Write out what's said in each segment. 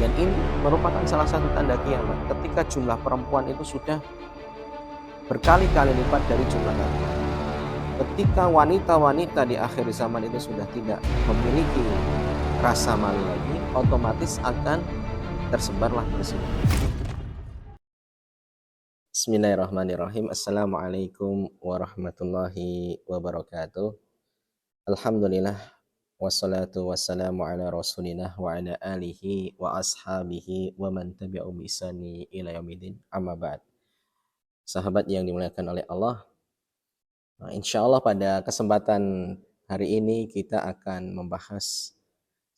Dan ini merupakan salah satu tanda kiamat ketika jumlah perempuan itu sudah berkali-kali lipat dari jumlah laki-laki. Ketika wanita-wanita di akhir zaman itu sudah tidak memiliki rasa malu lagi, otomatis akan tersebarlah perselingkuhan. Bismillahirrahmanirrahim. Assalamualaikum warahmatullahi wabarakatuh. Alhamdulillah, wassalatu wassalamu ala rasulillah wa ala alihi wa ashabihi wa man tabi'u bi ihsani ila yaumidin. Amma ba'd. Sahabat yang dimuliakan oleh Allah, insya Allah pada kesempatan hari ini kita akan membahas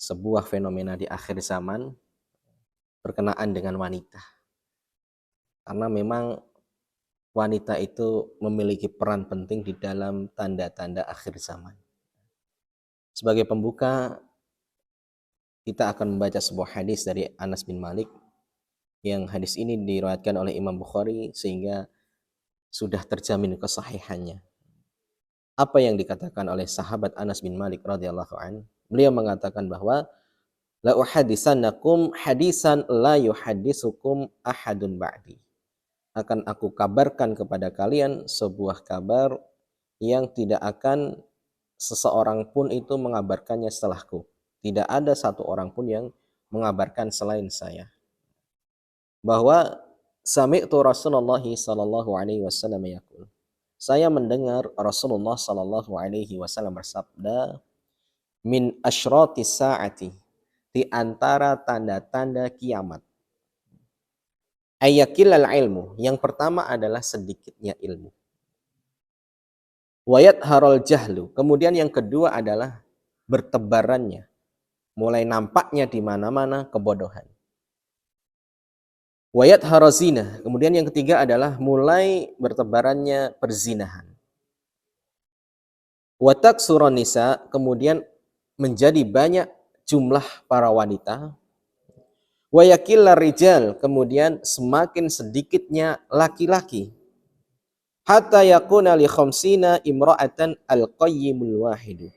sebuah fenomena di akhir zaman berkenaan dengan wanita. Karena memang wanita itu memiliki peran penting di dalam tanda-tanda akhir zaman. Sebagai pembuka, kita akan membaca sebuah hadis dari Anas bin Malik, yang hadis ini diriwayatkan oleh Imam Bukhari sehingga sudah terjamin kesahihannya. Apa yang dikatakan oleh sahabat Anas bin Malik radhiyallahu an? Beliau mengatakan bahwa la uhaditsannakum hadisan la yuhadditsukum ahadun ba'di. Akan aku kabarkan kepada kalian sebuah kabar yang tidak akan seseorang pun itu mengabarkannya setelahku. Tidak ada satu orang pun yang mengabarkan selain saya. Bahwa sami'tu Rasulullah sallallahu alaihi wasallam yaqul. Saya mendengar Rasulullah sallallahu alaihi wasallam bersabda, min asyratis saati, di antara tanda-tanda kiamat. Ayyakilal ilmu, yang pertama adalah sedikitnya ilmu. Wayat harol jahlu, kemudian yang kedua adalah bertebarannya, mulai nampaknya di mana-mana kebodohan. Wayat harozina, kemudian yang ketiga adalah mulai bertebarannya perzinahan. Watak suronisa, kemudian menjadi banyak jumlah para wanita. Wayakillar rijal, kemudian semakin sedikitnya laki-laki. Hatta yakuna li khamsina imra'atan al-qayyimul wahidu.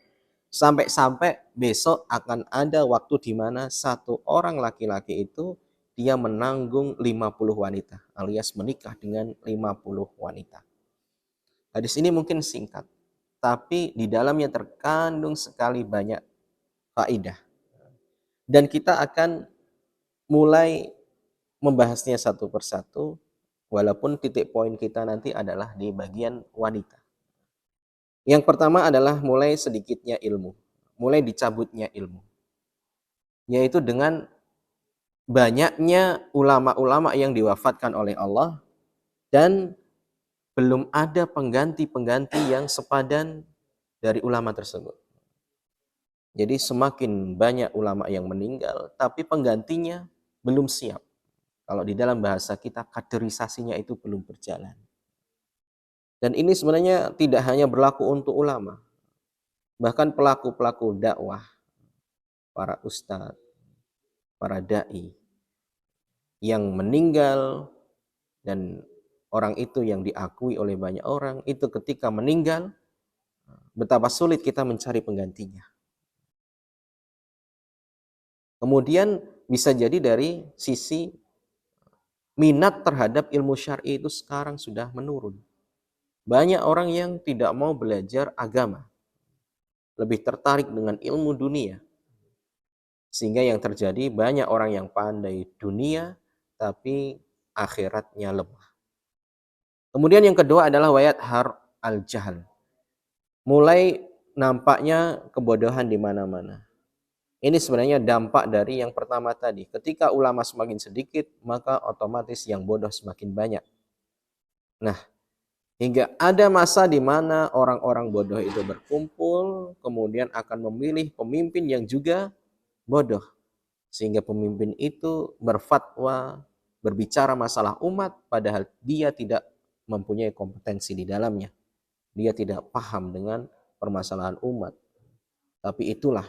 Sampai-sampai besok akan ada waktu di mana satu orang laki-laki itu dia menanggung 50 wanita, alias menikah dengan 50 wanita. Hadis ini mungkin singkat, tapi di dalamnya terkandung sekali banyak faedah. Dan kita akan mulai membahasnya satu persatu, walaupun titik poin kita nanti adalah di bagian wanita. Yang pertama adalah mulai sedikitnya ilmu, mulai dicabutnya ilmu, yaitu dengan banyaknya ulama-ulama yang diwafatkan oleh Allah dan belum ada pengganti-pengganti yang sepadan dari ulama tersebut. Jadi semakin banyak ulama yang meninggal, tapi penggantinya belum siap. Kalau di dalam bahasa kita, kaderisasinya itu belum berjalan. Dan ini sebenarnya tidak hanya berlaku untuk ulama. Bahkan pelaku-pelaku dakwah, para ustadz, para da'i, yang meninggal, dan orang itu yang diakui oleh banyak orang, itu ketika meninggal, betapa sulit kita mencari penggantinya. Kemudian bisa jadi dari sisi minat terhadap ilmu syar'i itu sekarang sudah menurun. Banyak orang yang tidak mau belajar agama, lebih tertarik dengan ilmu dunia. Sehingga yang terjadi banyak orang yang pandai dunia, tapi akhiratnya lemah. Kemudian yang kedua adalah wayat har al-jahal. Mulai nampaknya kebodohan di mana-mana. Ini sebenarnya dampak dari yang pertama tadi. Ketika ulama semakin sedikit, maka otomatis yang bodoh semakin banyak. Nah, hingga ada masa di mana orang-orang bodoh itu berkumpul, kemudian akan memilih pemimpin yang juga bodoh. Sehingga pemimpin itu berfatwa, berbicara masalah umat, padahal dia tidak mempunyai kompetensi di dalamnya. Dia tidak paham dengan permasalahan umat. Tapi itulah,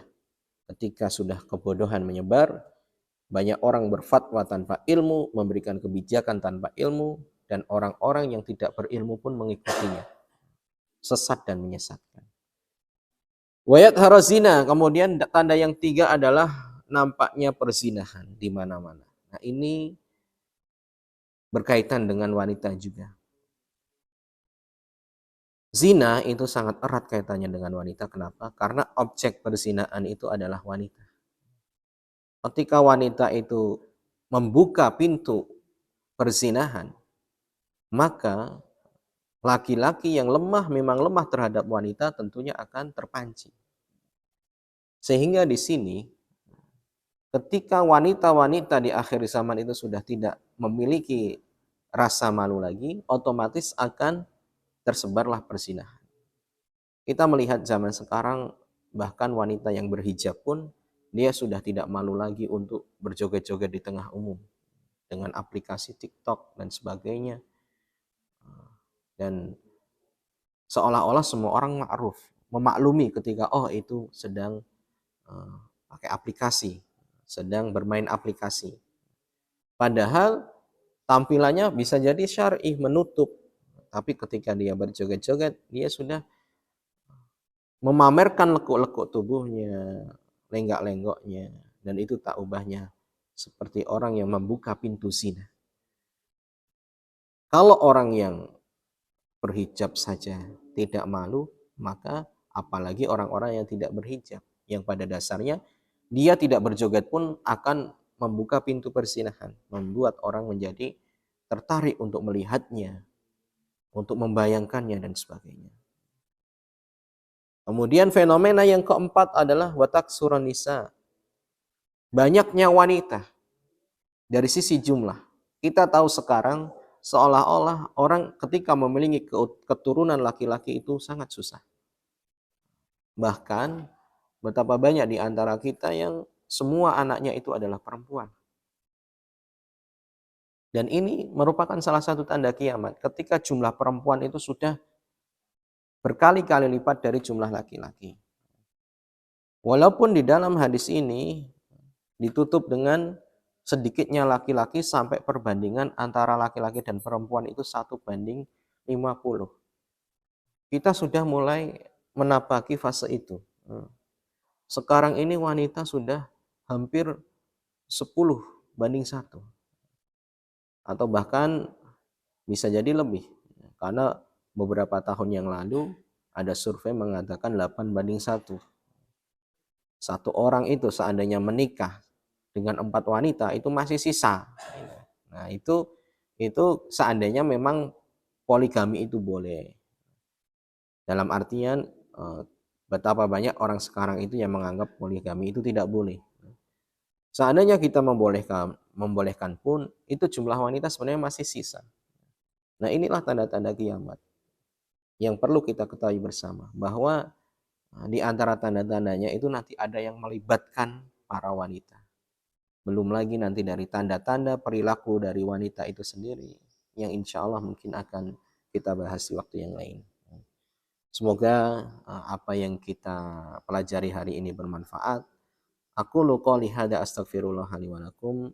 ketika sudah kebodohan menyebar, banyak orang berfatwa tanpa ilmu, memberikan kebijakan tanpa ilmu, dan orang-orang yang tidak berilmu pun mengikutinya. Sesat dan menyesatkan. Wayat harazina, kemudian tanda yang tiga adalah nampaknya perzinahan di mana-mana. Nah, ini berkaitan dengan wanita juga. Zina itu sangat erat kaitannya dengan wanita. Kenapa? Karena objek perzinahan itu adalah wanita. Ketika wanita itu membuka pintu perzinahan, maka laki-laki yang memang lemah terhadap wanita tentunya akan terpancing. Sehingga di sini ketika wanita-wanita di akhir zaman itu sudah tidak memiliki rasa malu lagi, otomatis akan tersebarlah perzinahan. Kita melihat zaman sekarang bahkan wanita yang berhijab pun dia sudah tidak malu lagi untuk berjoget-joget di tengah umum dengan aplikasi TikTok dan sebagainya. Dan seolah-olah semua orang ma'ruf, memaklumi ketika itu sedang pakai aplikasi, sedang bermain aplikasi. Padahal tampilannya bisa jadi syar'i, menutup. Tapi ketika dia berjoget-joget, dia sudah memamerkan lekuk-lekuk tubuhnya, lenggak-lenggoknya, dan itu tak ubahnya seperti orang yang membuka pintu zina. Kalau orang yang berhijab saja tidak malu, maka apalagi orang-orang yang tidak berhijab, yang pada dasarnya dia tidak berjoget pun akan membuka pintu perzinahan, membuat orang menjadi tertarik untuk melihatnya, untuk membayangkannya dan sebagainya. Kemudian fenomena yang keempat adalah watak surun nisa. Banyaknya wanita dari sisi jumlah. Kita tahu sekarang seolah-olah orang ketika memiliki keturunan laki-laki itu sangat susah. Bahkan betapa banyak di antara kita yang semua anaknya itu adalah perempuan. Dan ini merupakan salah satu tanda kiamat ketika jumlah perempuan itu sudah berkali-kali lipat dari jumlah laki-laki. Walaupun di dalam hadis ini ditutup dengan sedikitnya laki-laki sampai perbandingan antara laki-laki dan perempuan itu 1:50. Kita sudah mulai menapaki fase itu. Sekarang ini wanita sudah hampir 10:1. Atau bahkan bisa jadi lebih. Karena beberapa tahun yang lalu ada survei mengatakan 8:1. Satu orang itu seandainya menikah dengan 4 wanita itu masih sisa. Nah, itu seandainya memang poligami itu boleh. Dalam artian betapa banyak orang sekarang itu yang menganggap poligami itu tidak boleh. Seandainya kita membolehkan pun itu jumlah wanita sebenarnya masih sisa. Nah, inilah tanda-tanda kiamat yang perlu kita ketahui bersama, bahwa di antara tanda-tandanya itu nanti ada yang melibatkan para wanita. Belum lagi nanti dari tanda-tanda perilaku dari wanita itu sendiri yang insya Allah mungkin akan kita bahas di waktu yang lain. Semoga apa yang kita pelajari hari ini bermanfaat. Aku qouli hada astaghfirullah li wa lakum.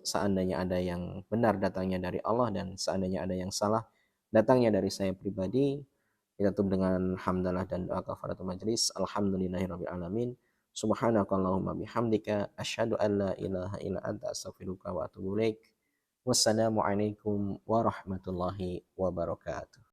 Seandainya ada yang benar datangnya dari Allah dan seandainya ada yang salah datangnya dari saya pribadi. Kita tutup dengan hamdalah dan doa kafaratul majlis. Alhamdulillahirabbil alamin. Subhanakallahumma bihamdika asyhadu an la ilaha illa anta astaghfiruka wa atubu ilaik. Wassalamualaikum warahmatullahi wabarakatuh.